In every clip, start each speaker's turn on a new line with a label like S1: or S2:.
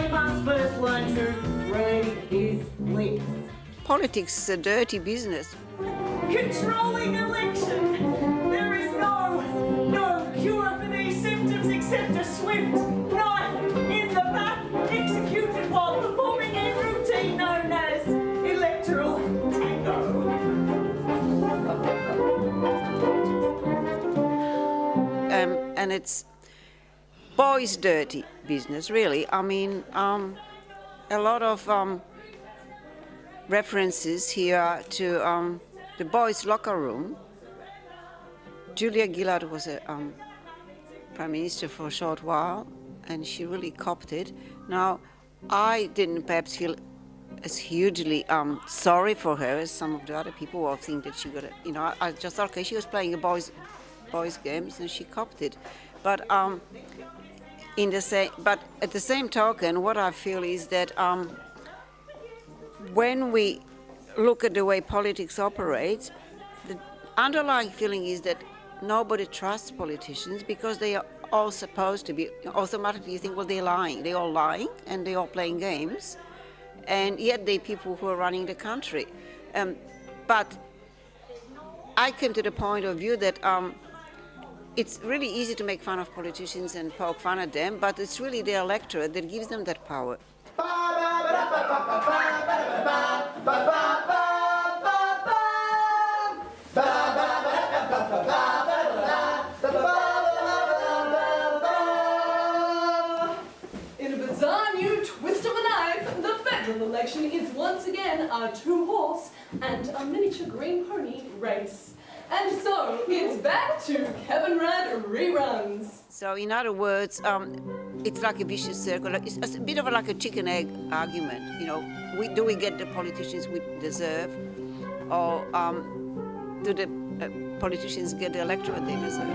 S1: must first learn to read his lips.
S2: Politics is a dirty business.
S1: Controlling election. There is no cure for these symptoms except a swift knife in the back, executed while performing a routine known as electoral tango.
S2: And it's boys' dirty business, really. I mean, a lot of references here to the boys' locker room. Julia Gillard was a Prime Minister for a short while, and she really copped it. Now, I didn't perhaps feel as hugely sorry for her as some of the other people who all think that she got a, I just thought, okay, she was playing a boys' games and she copped it. But at the same token, what I feel is that when we look at the way politics operates, the underlying feeling is that nobody trusts politicians because they are all supposed to be, automatically you think, well, they're lying. They're all lying and they're all playing games. And yet they're people who are running the country. But I came to the point of view that it's really easy to make fun of politicians and poke fun at them, but it's really their electorate that gives them that power.
S3: In a bizarre new twist of a knife, the federal election is once again a two-horse and a miniature green pony race. And so, it's back to Kevin Rudd reruns.
S2: So in other words, it's like a vicious circle. It's a bit of like a chicken-egg argument. Do we get the politicians we deserve, or do the politicians get the electorate they deserve?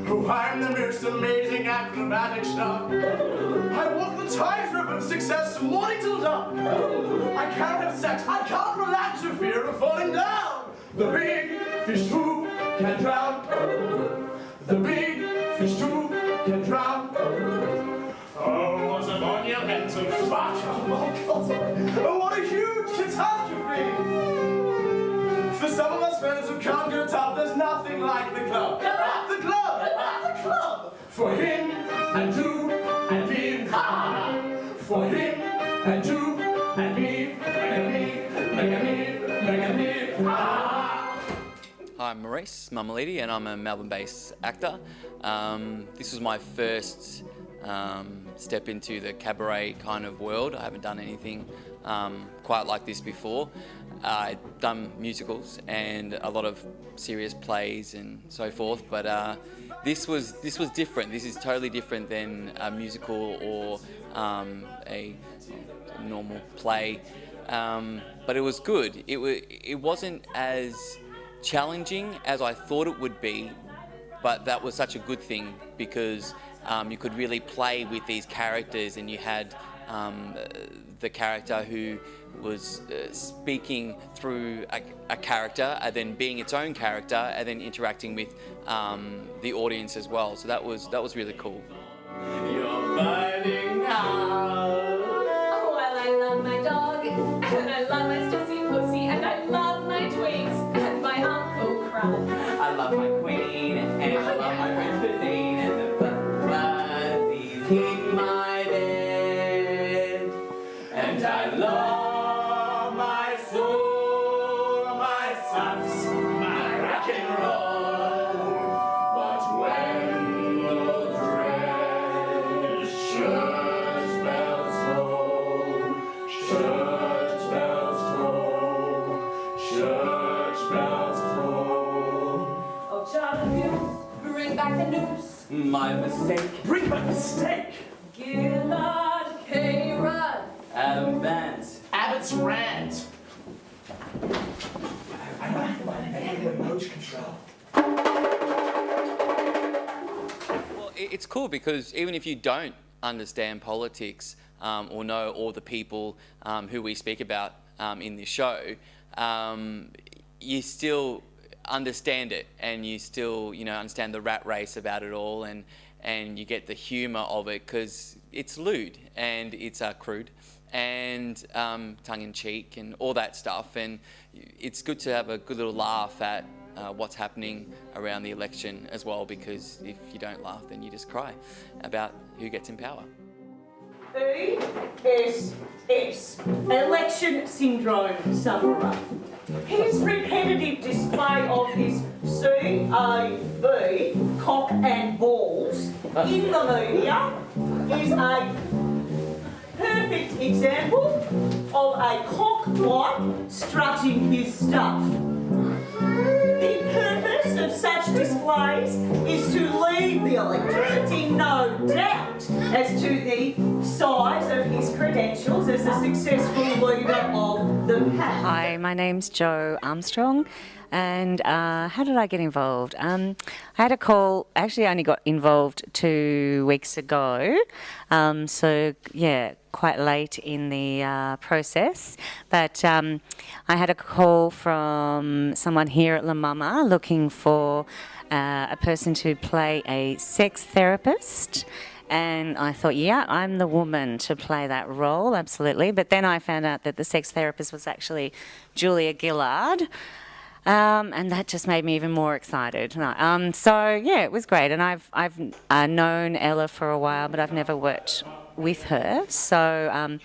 S4: Oh, I'm the most amazing acrobatic star. I walk the tightrope of success from morning till dawn. I can't have sex, I can't relax for fear of falling down. The big fish who can drown. The big fish who can drown. Oh, what's upon your head so far? Oh, God. Oh, what a huge catastrophe. For some of us friends who can't go top, there's nothing like the club. The club! The club! For him and you and me, ha! For him and you and me, ha!
S5: Hi, I'm Maurice Mamalidi and I'm a Melbourne-based actor. This was my first step into the cabaret kind of world. I haven't done anything quite like this before. I've done musicals and a lot of serious plays and so forth, but this was different. This is totally different than a musical or a normal play, but it was good. It wasn't as challenging as I thought it would be, but that was such a good thing because you could really play with these characters, and you had the character who was speaking through a character and then being its own character and then interacting with the audience as well. So that was really cool.
S4: You're burning out.
S3: Oh, well, I love my dog, and I love my Stussy Pussy, and I love my twigs, and my Uncle Crab.
S6: I love my queen, and I love my French cuisine, and the fuzzies in my bed.
S4: And I love my soul, my sass, my rock and roll. But when those red church bells toll, church bells toll, church bells toll.
S3: Oh, Charlie Hughes, bring back the news.
S6: My mistake.
S4: Bring back the steak.
S3: Gillard K. Rudd.
S6: Adam Vance.
S4: Abbott's rant. I like my negative emotion control.
S5: Well, it's cool because even if you don't understand politics or know all the people who we speak about in this show, you still understand it, and you still understand the rat race about it all, and and you get the humour of it because it's lewd and it's crude and tongue-in-cheek and all that stuff, and it's good to have a good little laugh at what's happening around the election as well, because if you don't laugh then you just cry about who gets in power.
S1: ESS, election syndrome sufferer. His repetitive display of his CAB, cock and balls, in the media is a perfect example of a cockwife strutting his stuff. The purpose of such displays is to leave the electorate in no doubt as to the size of his credentials as a successful leader of the pack.
S7: Hi, my name's Jo Armstrong, and how did I get involved? I had a call, actually I only got involved 2 weeks ago, so yeah, quite late in the process, but I had a call from someone here at La Mama looking for a person to play a sex therapist. And I thought, yeah, I'm the woman to play that role, absolutely. But then I found out that the sex therapist was actually Julia Gillard, and that just made me even more excited. So yeah, it was great. And I've known Ella for a while, but I've never worked with her. So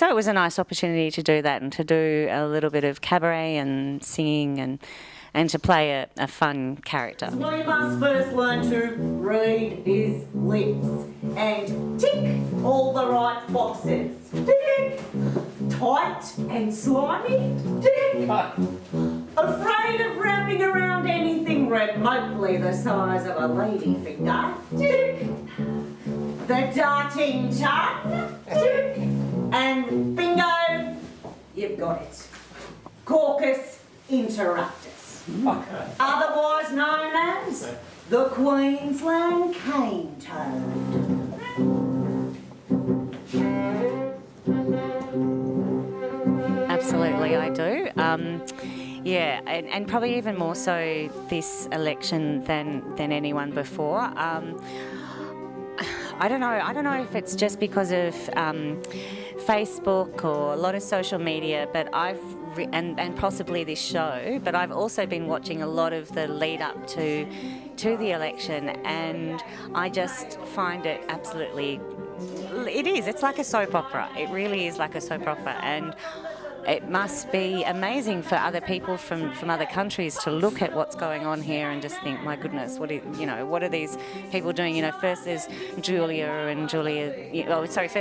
S7: it was a nice opportunity to do that and to do a little bit of cabaret and singing and to play a fun character.
S1: We must first learn to read his lips and tick all the right boxes. Tick. Tight and slimy. Tick. Afraid of wrapping around anything remotely the size of a lady finger. Tick. The darting tongue. Tick. And bingo, you've got it. Caucus interruptus. Otherwise known as the Queensland cane toad.
S7: Absolutely, I do. Yeah, and probably even more so this election than anyone before. I don't know if it's just because of Facebook or a lot of social media, but and possibly this show, but I've also been watching a lot of the lead up to the election, and I just find it absolutely, it's like a soap opera. It really is like a soap opera, and it must be amazing for other people from other countries to look at what's going on here and just think, my goodness, what are these people doing? First there's first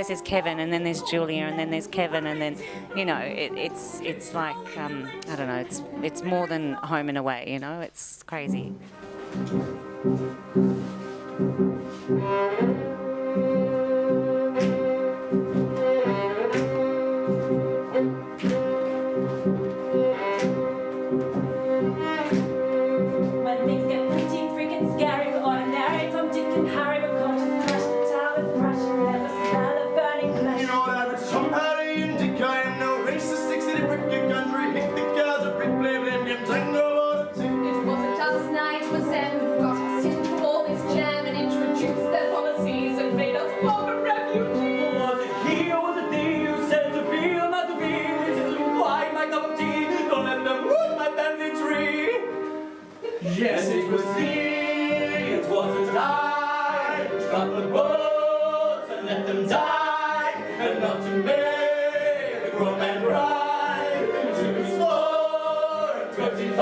S7: there's Kevin, and then there's Julia, and then there's Kevin, and then, it's like, I don't know, it's more than home and away, it's crazy.
S6: Yes, it was me, it wasn't I. Stop the boats and let them die, and not to make a grown man cry. To his 4:25.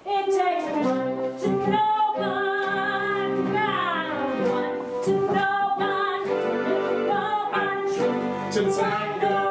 S1: It takes one to know one, one to know one, to tango.